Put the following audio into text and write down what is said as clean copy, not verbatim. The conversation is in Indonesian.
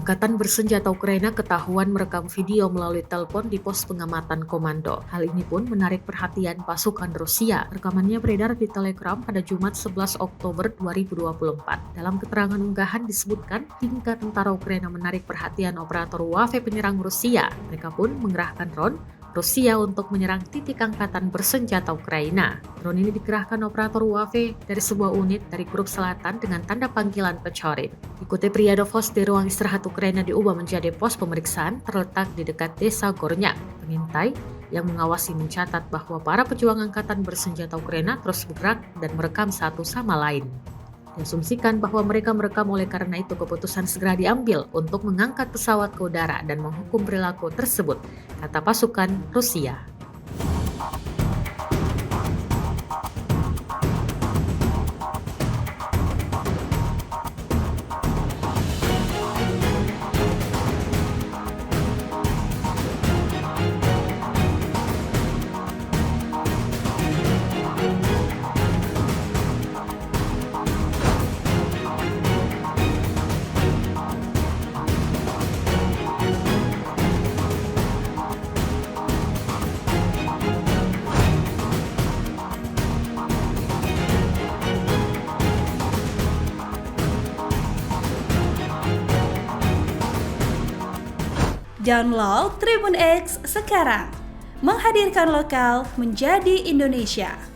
Angkatan bersenjata Ukraina ketahuan merekam video melalui telepon di pos pengamatan komando. Hal ini pun menarik perhatian pasukan Rusia. Rekamannya beredar di Telegram pada Jumat 11 Oktober 2024. Dalam keterangan unggahan disebutkan, tingkat tentara Ukraina menarik perhatian operator WAV penyerang Rusia. Mereka pun mengerahkan drone Rusia untuk menyerang titik angkatan bersenjata Ukraina. Drone ini dikerahkan operator UAV dari sebuah unit dari grup selatan dengan tanda panggilan Pechorin. Dikutip Ryadovos, di ruang istirahat Ukraina diubah menjadi pos pemeriksaan terletak di dekat desa Gornyak. Pengintai yang mengawasi mencatat bahwa para pejuang angkatan bersenjata Ukraina terus bergerak dan merekam satu sama lain. Diasumsikan bahwa mereka merekam, oleh karena itu keputusan segera diambil untuk mengangkat pesawat ke udara dan menghukum perilaku tersebut, kata pasukan Rusia. Download Tribun X sekarang, menghadirkan lokal menjadi Indonesia.